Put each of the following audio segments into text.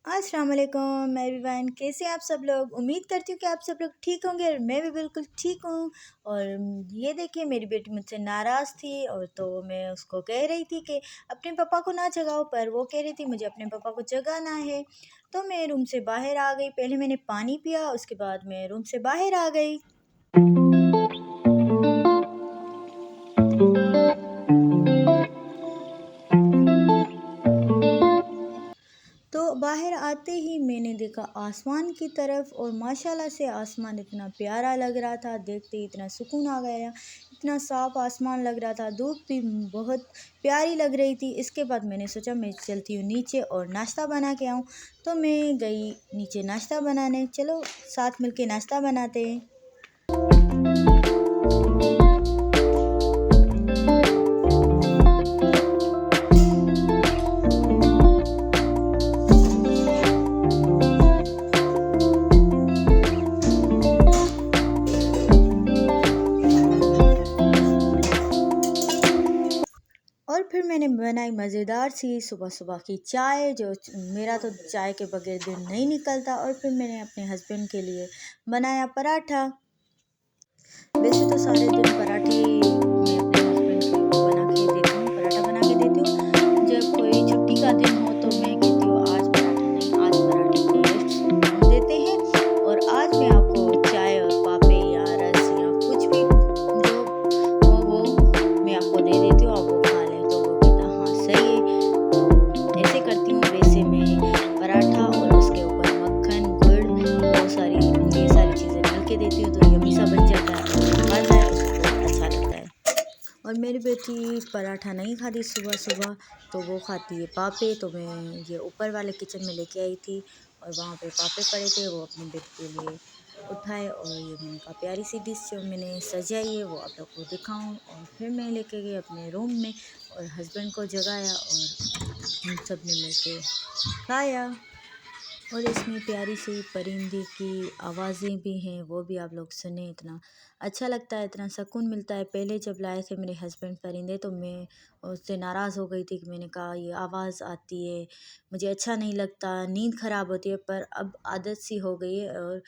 अस्सलाम वालेकुम एवरीवन, कैसे हैं आप सब लोग। उम्मीद करती हूँ कि आप सब लोग ठीक होंगे और मैं भी बिल्कुल ठीक हूँ। और ये देखिए, मेरी बेटी मुझसे नाराज़ थी और तो मैं उसको कह रही थी कि अपने पापा को ना जगाओ, पर वो कह रही थी मुझे अपने पापा को जगाना है। तो मैं रूम से बाहर आ गई। पहले मैंने पानी पिया, उसके बाद मैं रूम से बाहर आ गई। तो बाहर आते ही मैंने देखा आसमान की तरफ, और माशाल्लाह से आसमान इतना प्यारा लग रहा था। देखते ही इतना सुकून आ गया, इतना साफ़ आसमान लग रहा था। धूप भी बहुत प्यारी लग रही थी। इसके बाद मैंने सोचा मैं चलती हूँ नीचे और नाश्ता बना के आऊँ। तो मैं गई नीचे नाश्ता बनाने। चलो साथ मिलके नाश्ता बनाते हैं। और फिर मैंने बनाई मज़ेदार सी सुबह सुबह की चाय, जो मेरा तो चाय के बगैर दिन नहीं निकलता। और फिर मैंने अपने हस्बैंड के लिए बनाया पराठा। वैसे तो सारे दिन पराठे मैं अपने हस्बैंड को बना के देती हूँ, पराठा बना के देती हूँ। जब कोई छुट्टी का दिन हो तो मैं कहती हूँ आज पराठा नहीं, आज पराठे को रेस्ट देते हैं। और आज मैं आपको चाय और पापे या रस या कुछ भी जो हो वो मैं आपको दे देती हूँ, आप वो खा लें। तो वो कहता हाँ सही है। तो ऐसे करती हूँ। वैसे मैं पराठा और उसके ऊपर मक्खन, गुड़, बहुत सारी ये सारी चीज़ें डाल के देती हूँ, तो यम्मी सा बन जाता है और खाता है, उसको बहुत अच्छा लगता है। और मेरी बेटी पराठा नहीं खाती सुबह सुबह, तो वो खाती है पापे। तो मैं ये ऊपर वाले किचन में लेके आई थी और वहाँ पे पापे पड़े थे, वो अपनी बेटी के लिए उठाए। और ये मैंने कहा प्यारी सी डिश जो मैंने सजाई है वो आप लोग को दिखाऊं। और फिर मैं लेके गई अपने रूम में और हस्बैंड को जगाया और हम सब ने मिलके खाया। और इसमें प्यारी सी परिंदे की आवाज़ें भी हैं, वो भी आप लोग सुने। इतना अच्छा लगता है, इतना सुकून मिलता है। पहले जब लाए थे मेरे हस्बैंड परिंदे, तो मैं उससे नाराज़ हो गई थी कि मैंने कहा ये आवाज़ आती है, मुझे अच्छा नहीं लगता, नींद ख़राब होती है। पर अब आदत सी हो गई है। और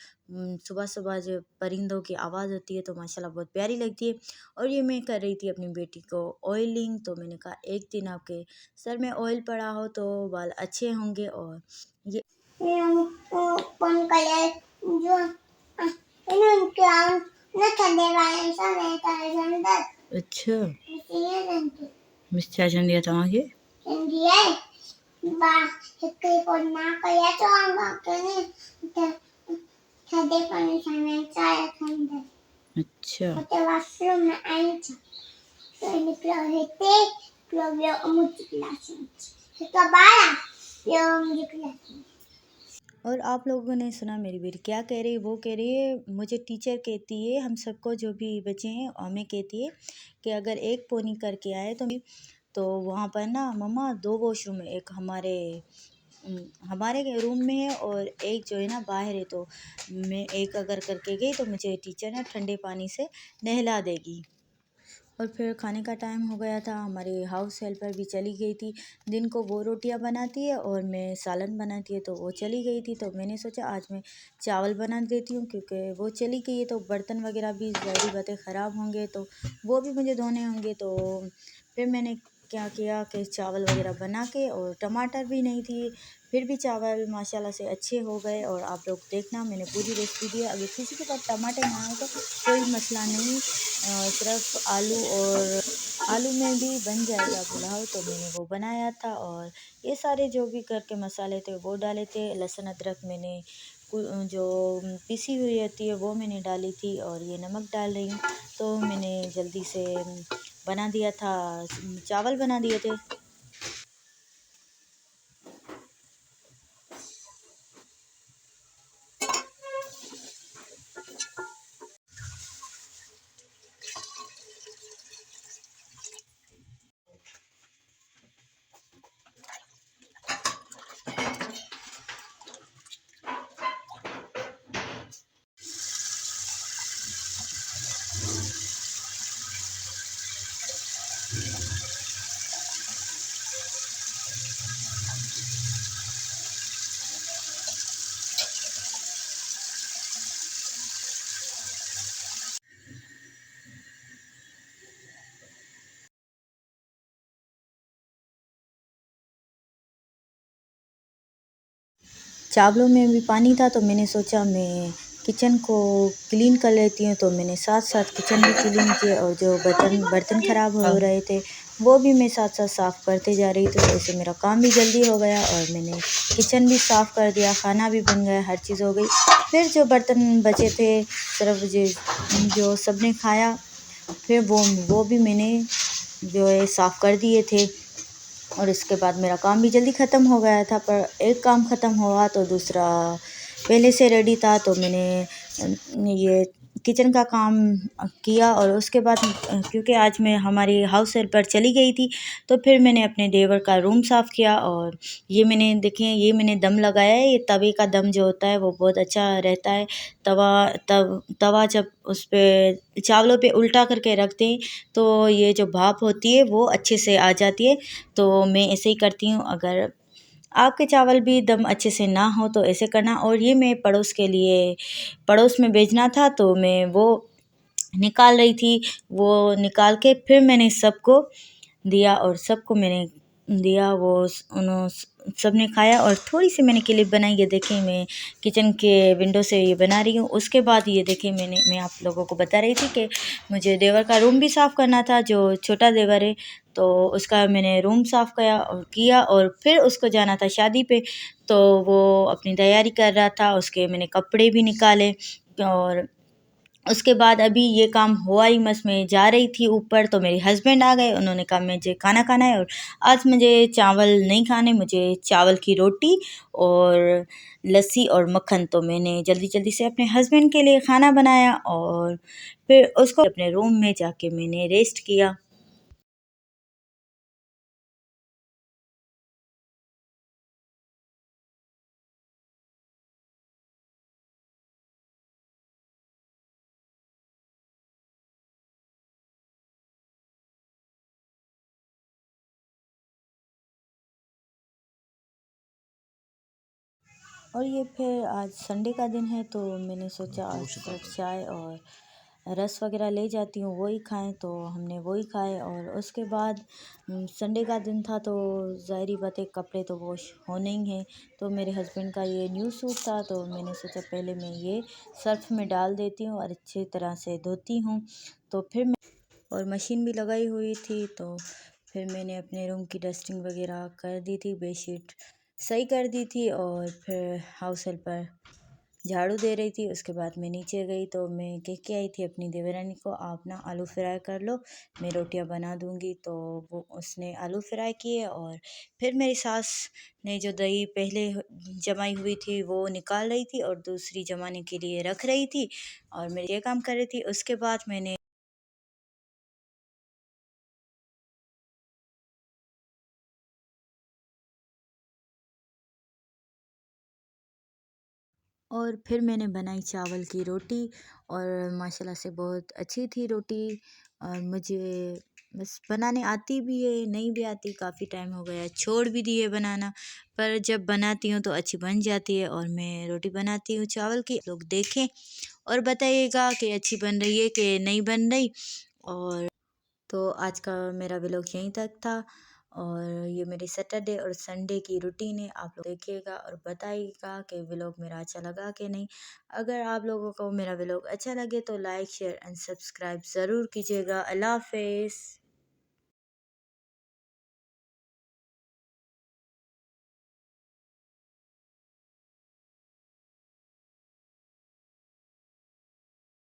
सुबह सुबह जब परिंदों की आवाज़ होती है तो माशाल्लाह बहुत प्यारी लगती है। और ये मैं कर रही थी अपनी बेटी को ऑयलिंग। तो मैंने कहा एक दिन आपके सर में ऑयल पड़ा हो तो बाल अच्छे होंगे। और ये कौन कलर जो इनके ना ठंडे वाले सा नहीं करे अंदर। अच्छा ये रंग मिस्टर चंदिया तमाके चंदिया बा हिकरे को ना कया तो आंगा कने ठंडे पानी से मैं चाय अंदर। अच्छा तो वॉशरूम में आई थी, तो निकला हेते प्रॉब्लम मुझे क्लास में तो बारा ये मुझे क्लास में। और आप लोगों ने सुना मेरी बेटी क्या कह रही है। वो कह रही है मुझे टीचर कहती है, हम सबको जो भी बच्चे हैं हमें कहती है कि अगर एक पोनी करके आए तो वहाँ पर ना मम्मा दो वॉशरूम है, एक हमारे रूम में है और एक जो है ना बाहर है। तो मैं एक अगर करके गई तो मुझे टीचर ना ठंडे पानी से नहला देगी। और फिर खाने का टाइम हो गया था। हमारी हाउस हेल्पर भी चली गई थी। दिन को वो रोटियां बनाती है और मैं सालन बनाती है, तो वो चली गई थी। तो मैंने सोचा आज मैं चावल बना देती हूँ, क्योंकि वो चली गई है तो बर्तन वगैरह भी ज़ाहिर बातें ख़राब होंगे, तो वो भी मुझे धोने होंगे। तो फिर मैंने क्या किया कि चावल वगैरह बना के, और टमाटर भी नहीं थी, फिर भी चावल माशाल्लाह से अच्छे हो गए। और आप लोग देखना मैंने पूरी रेसिपी दी है। अगर किसी के पास टमाटर ना हो तो कोई मसला नहीं, सिर्फ आलू में भी बन जाएगा पुलाव। तो मैंने वो बनाया था और ये सारे जो भी घर के मसाले थे वो डाले थे। लहसुन अदरक मैंने जो पिसी हुई होती है वो मैंने डाली थी, और ये नमक डाल रही हूँ। तो मैंने जल्दी से बना दिया था, चावल बना दिए थे। चावलों में भी पानी था, तो मैंने सोचा मैं किचन को क्लीन कर लेती हूँ। तो मैंने साथ साथ किचन भी क्लीन किया और जो बर्तन बर्तन ख़राब हो रहे थे वो भी मैं साथ साथ साफ़ करते जा रही थी। तो इससे मेरा काम भी जल्दी हो गया और मैंने किचन भी साफ़ कर दिया, खाना भी बन गया, हर चीज़ हो गई। फिर जो बर्तन बचे थे सिर्फ जो सबने खाया, फिर वो भी मैंने जो है साफ़ कर दिए थे। और इसके बाद मेरा काम भी जल्दी ख़त्म हो गया था। पर एक काम ख़त्म हुआ तो दूसरा पहले से रेडी था, तो मैंने ये किचन का काम किया। और उसके बाद क्योंकि आज मैं हमारी हाउस हेल्पर चली गई थी, तो फिर मैंने अपने देवर का रूम साफ़ किया। और ये मैंने देखें, ये मैंने दम लगाया है। ये तवे का दम जो होता है वो बहुत अच्छा रहता है। तवा जब उस पे चावलों पे उल्टा करके रखते हैं तो ये जो भाप होती है वो अच्छे से आ जाती है। तो मैं ऐसे ही करती हूँ। अगर आपके चावल भी दम अच्छे से ना हो तो ऐसे करना। और ये मैं पड़ोस में भेजना था, तो मैं वो निकाल रही थी। वो निकाल के फिर मैंने सबको दिया और सबको मैंने दिया। सबने खाया और थोड़ी सी मैंने क्लिप बनाई। ये देखें, मैं किचन के विंडो से ये बना रही हूँ। उसके बाद ये देखें, मैं आप लोगों को बता रही थी कि मुझे देवर का रूम भी साफ़ करना था, जो छोटा देवर है। तो उसका मैंने रूम साफ़ किया और फिर उसको जाना था शादी पे। तो वो अपनी तैयारी कर रहा था, उसके मैंने कपड़े भी निकाले। और उसके बाद अभी ये काम हुआ ही, बस मैं जा रही थी ऊपर तो मेरे हस्बैंड आ गए। उन्होंने कहा मुझे खाना खाना है और आज मुझे चावल नहीं खाने, मुझे चावल की रोटी और लस्सी और मक्खन। तो मैंने जल्दी जल्दी से अपने हस्बैंड के लिए खाना बनाया और फिर उसको अपने रूम में जाके मैंने रेस्ट किया। और ये फिर आज संडे का दिन है, तो मैंने सोचा आज सिर्फ चाय और रस वगैरह ले जाती हूँ, वही खाएं। तो हमने वही खाए। और उसके बाद संडे का दिन था, तो ज़ाहिरी बात है कपड़े तो वॉश होने ही हैं। तो मेरे हस्बैंड का ये न्यू सूट था, तो मैंने सोचा पहले मैं ये सर्फ में डाल देती हूँ और अच्छी तरह से धोती हूँ। तो फिर और मशीन भी लगाई हुई थी, तो फिर मैंने अपने रूम की डस्टिंग वगैरह कर दी थी, बेडशीट सही कर दी थी। और फिर हाउस हेल्पर झाड़ू दे रही थी। उसके बाद मैं नीचे गई, तो मैं कह के आई थी अपनी देवरानी को, आप ना आलू फ्राई कर लो, मैं रोटियां बना दूंगी। तो वो उसने आलू फ्राई किए। और फिर मेरी सास ने जो दही पहले जमाई हुई थी वो निकाल रही थी और दूसरी जमाने के लिए रख रही थी, और मैं ये काम कर रही थी। उसके बाद मैंने और फिर मैंने बनाई चावल की रोटी, और माशाल्लाह से बहुत अच्छी थी रोटी। और मुझे बस बनाने आती भी है, नहीं भी आती, काफ़ी टाइम हो गया छोड़ भी दी है बनाना। पर जब बनाती हूँ तो अच्छी बन जाती है। और मैं रोटी बनाती हूँ चावल की, लोग देखें और बताइएगा कि अच्छी बन रही है कि नहीं बन रही। और तो आज का मेरा व्लॉग यहीं तक था। और ये मेरी सैटरडे और संडे की रूटीन है, आप लोग देखिएगा और बताइएगा कि व्लॉग मेरा अच्छा लगा कि नहीं। अगर आप लोगों को मेरा व्लॉग अच्छा लगे तो लाइक शेयर एंड सब्सक्राइब ज़रूर कीजिएगा। अल्लाह हाफिज़।